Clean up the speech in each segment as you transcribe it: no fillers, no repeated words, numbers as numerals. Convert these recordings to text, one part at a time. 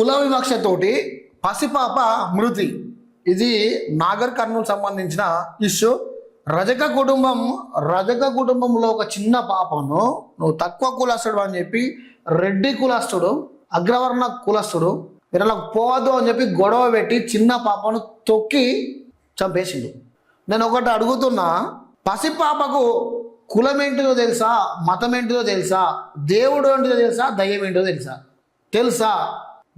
కుల వివక్షతోటి పసిపాప మృతి. ఇది నాగర్ కర్నూలు సంబంధించిన ఇష్యూ. రజక కుటుంబంలో ఒక చిన్న పాపను నువ్వు తక్కువ కులస్తుడు అని చెప్పి రెడ్డి కులస్తుడు, అగ్రవర్ణ కులస్తుడు వీళ్ళకి పోవద్దు అని చెప్పి గొడవ పెట్టి చిన్న పాపను తొక్కి చంపేసిండు. నేను ఒకటి అడుగుతున్నా, పసిపాపకు కులం ఏంటిదో తెలుసా, మతం ఏంటిదో తెలుసా, దేవుడు ఏంటిదో తెలుసా, దయ్యం ఏంటిదో తెలుసా?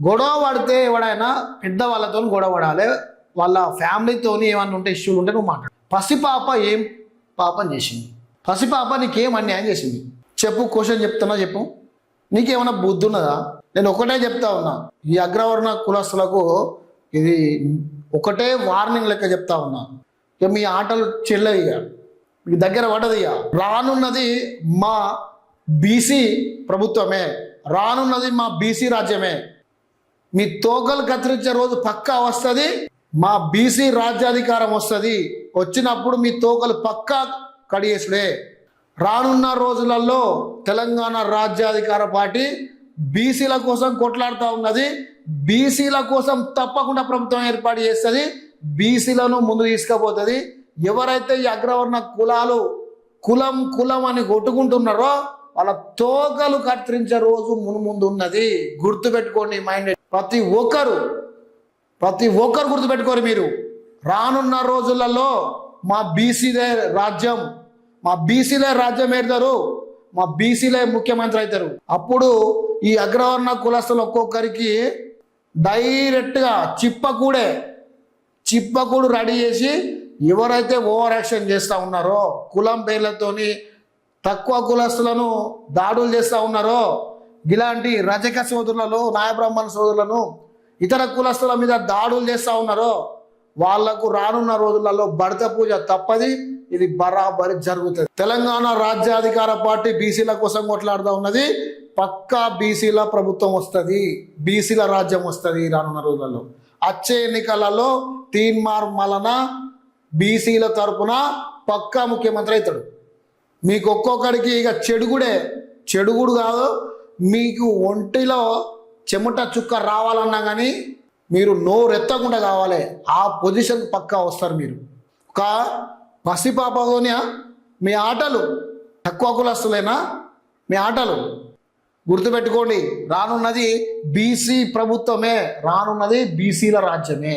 గొడవ పడితే ఎవడైనా పెద్దవాళ్ళతో గొడవ పడాలి, వాళ్ళ ఫ్యామిలీతోని ఏమన్నా ఉంటే ఇష్యూలు ఉంటే నువ్వు మాట్లాడు. పసిపాప ఏం పాపం చేసింది? పసిపాప నీకేం అన్యాయం చేసింది చెప్పు. క్వశ్చన్ చెప్తున్నా చెప్పు. నీకేమైనా బుద్ధి ఉన్నదా? నేను ఒకటే చెప్తా ఉన్నా, ఈ అగ్రవర్ణ కులస్తులకు ఇది ఒకటే వార్నింగ్ లెక్క చెప్తా ఉన్నా. ఇక మీ ఆటలు చెల్లయ్యా, మీ దగ్గర పడదయ్యా. రానున్నది మా బీసీ ప్రభుత్వమే, రానున్నది మా బీసీ రాజ్యమే. మీ తోకలు కత్తిరించే రోజు పక్కా వస్తుంది, మా బీసీ రాజ్యాధికారం వస్తుంది. వచ్చినప్పుడు మీ తోకలు పక్కా కడిగేసుడే. రానున్న రోజులలో తెలంగాణ రాజ్యాధికార పార్టీ బీసీల కోసం కొట్లాడుతూ ఉన్నది. బీసీల కోసం తప్పకుండా ప్రభుత్వం ఏర్పాటు చేస్తుంది, బీసీలను ముందు తీసుకుపోతుంది. ఎవరైతే ఈ అగ్రవర్ణ కులాలు కులం అని కొట్టుకుంటున్నారో వాళ్ళ తోకలు కత్తిరించే రోజు ముందు ఉన్నది. గుర్తుపెట్టుకోండి మైండ్. ప్రతి ఒక్కరు గుర్తుపెట్టుకోరు మీరు. రానున్న రోజులలో మా బీసీలే రాజ్యం ఏడతారు, మా బీసీలే ముఖ్యమంత్రి అవుతారు. అప్పుడు ఈ అగ్రవర్ణ కులస్తులు ఒక్కొక్కరికి డైరెక్ట్గా చిప్పకూడు రెడీ చేసి ఎవరైతే ఓవర్ యాక్షన్ చేస్తూ ఉన్నారో, కులం పేర్లతోని తక్కువ కులస్తులను దాడులు చేస్తూ ఉన్నారో, ఇలాంటి రజక సోదరులను, నాయబ్రాహ్మణ సోదరులను, ఇతర కులస్తుల మీద దాడులు చేస్తూ ఉన్నారో వాళ్లకు రానున్న రోజులలో భర్త పూజ తప్పది. ఇది బరాబరి జరుగుతుంది. తెలంగాణ రాజ్యాధికార పార్టీ బీసీల కోసం కొట్లాడుతూ ఉన్నది. పక్కా బీసీల ప్రభుత్వం వస్తుంది, బీసీల రాజ్యం వస్తుంది రానున్న రోజులలో. వచ్చే ఎన్నికలలో తీన్మార్ మలన బీసీల తరపున పక్కా ముఖ్యమంత్రి అవుతాడు. మీకు ఒక్కొక్కడికి ఇక చెడుగుడు కాదు, మీకు ఒంటిలో చెమట చుక్క రావాలన్నా కానీ మీరు నోరెత్తకుండా కావాలి. ఆ పొజిషన్ పక్కా వస్తారు మీరు. ఒక పసిపాపతోనే మీ ఆటలు తక్కువ కులస్తులైనా మీ ఆటలు గుర్తుపెట్టుకోండి. రానున్నది బీసీ ప్రభుత్వమే, రానున్నది బీసీల రాజ్యమే.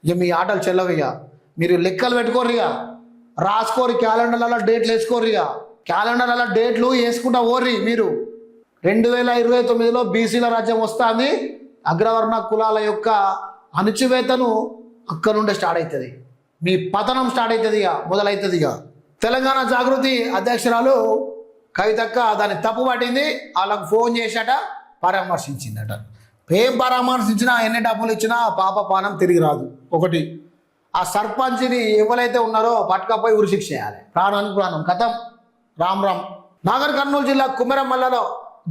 ఇక మీ ఆటలు చెల్లవిగా. మీరు లెక్కలు పెట్టుకోర్రిగా, రాసుకోరి, క్యాలెండర్లలో డేట్లు వేసుకోర్రిగా. క్యాలెండర్లలో డేట్లు వేసుకుంటా ఓర్రి మీరు. 2029లో బీసీల రాజ్యం వస్తుంది. అగ్రవర్ణ కులాల యొక్క అణచివేతను అక్కడ నుండే స్టార్ట్ అవుతుంది. మీ పతనం స్టార్ట్ అవుతుంది, మొదలవుతుంది. తెలంగాణ జాగృతి అధ్యక్షురాలు కవితక్క దాన్ని తప్పు పట్టింది. వాళ్ళకు ఫోన్ చేశాట, పరామర్శించిందట. ఏం పరామర్శించినా, ఎన్ని డబ్బులు ఇచ్చినా పాప పానం తిరిగి రాదు. ఒకటి, ఆ సర్పంచ్ని ఎవరైతే ఉన్నారో పట్టుకపోయి ఉరిశిక్ష చేయాలి. ప్రాణానికి ప్రాణం కథం. రామ్. నాగర్ కర్నూలు జిల్లా కుమెరమల్లలో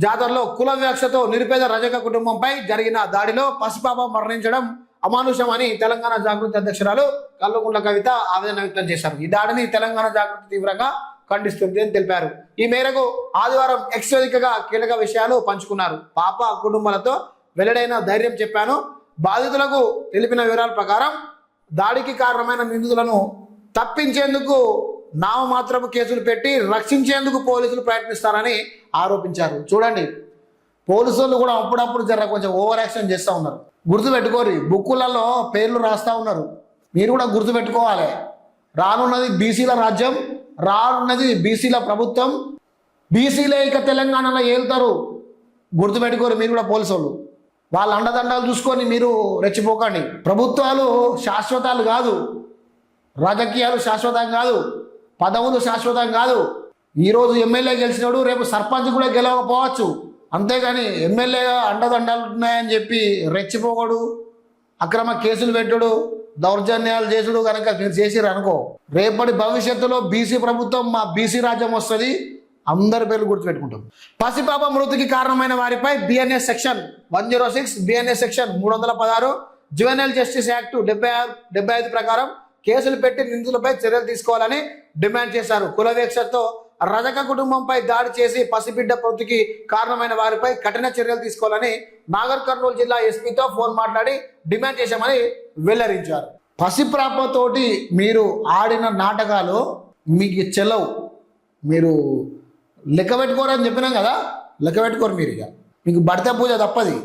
జాతరలో కుల వివక్షతో నిరుపేద రజక కుటుంబంపై జరిగిన దాడిలో పసిపాప మరణించడం అమానుషం అని తెలంగాణ జాగృతి అధ్యక్షురాలు కల్వకుంట్ల కవిత ఆవేదన వ్యక్తం చేశారు. ఈ దాడిని తెలంగాణ జాగృతి తీవ్రంగా ఖండిస్తుంది అని తెలిపారు. ఈ మేరకు ఆదివారం ఎక్స్ వేదికగా కీలక విషయాలు పంచుకున్నారు. పాప కుటుంబాలతో వెల్లడైన ధైర్యం చెప్పాను. బాధితులకు తెలిపిన వివరాల ప్రకారం దాడికి కారణమైన నిందితులను తప్పించేందుకు నామమాత్రపు కేసులు పెట్టి రక్షించేందుకు పోలీసులు ప్రయత్నిస్తారని ఆరోపించారు. చూడండి, పోలీసులు కూడా అప్పుడప్పుడు కొంచెం ఓవర్ యాక్షన్ చేస్తూ ఉన్నారు. గుర్తుపెట్టుకోరి, బుక్కులలో పేర్లు రాస్తూ ఉన్నారు. మీరు కూడా గుర్తుపెట్టుకోవాలి. రానున్నది బీసీల రాజ్యం, రానున్నది బీసీల ప్రభుత్వం, బీసీలే ఇక తెలంగాణలో ఏలుతారు. గుర్తుపెట్టుకోరు మీరు కూడా. పోలీసులు వాళ్ళ అండదండాలు చూసుకొని మీరు రెచ్చిపోకండి. ప్రభుత్వాలు శాశ్వతాలు కాదు, రాజకీయాలు శాశ్వతం కాదు, పదవులు శాశ్వతం కాదు. ఈరోజు ఎమ్మెల్యే గెలిచినాడు, రేపు సర్పంచ్ కూడా గెలవకపోవచ్చు. అంతేగాని ఎమ్మెల్యేగా అండదండాలు ఉన్నాయని చెప్పి రెచ్చిపోకడు, అక్రమ కేసులు పెట్టుడు, దౌర్జన్యాలు చేసుడు కనుక మీరు చేసిరు అనుకో, రేపటి భవిష్యత్తులో బీసీ ప్రభుత్వం, మా బీసీ రాజ్యం వస్తుంది. అందరి పేర్లు గుర్తుపెట్టుకుంటాం. పసిపాప మృతికి కారణమైన వారిపై BNS section 106, BNS section 316, juvenile justice act 75 ప్రకారం కేసులు పెట్టి నిందితులపై చర్యలు తీసుకోవాలని డిమాండ్ చేశారు. కుల వివక్షతో రజక కుటుంబంపై దాడి చేసి పసిబిడ్డ మృతికి కారణమైన వారిపై కఠిన చర్యలు తీసుకోవాలని నాగర్ కర్నూలు జిల్లా ఎస్పీతో ఫోన్ మాట్లాడి డిమాండ్ చేశామని వెల్లడించారు. పసిప్రాపతోటి మీరు ఆడిన నాటకాలు మీకు చెల్లవు, మీరు లెక్క పెట్టుకోరని చెప్పినాం కదా, లెక్క పెట్టుకోరు మీరు, ఇక మీకు భర్త పూజ తప్పది.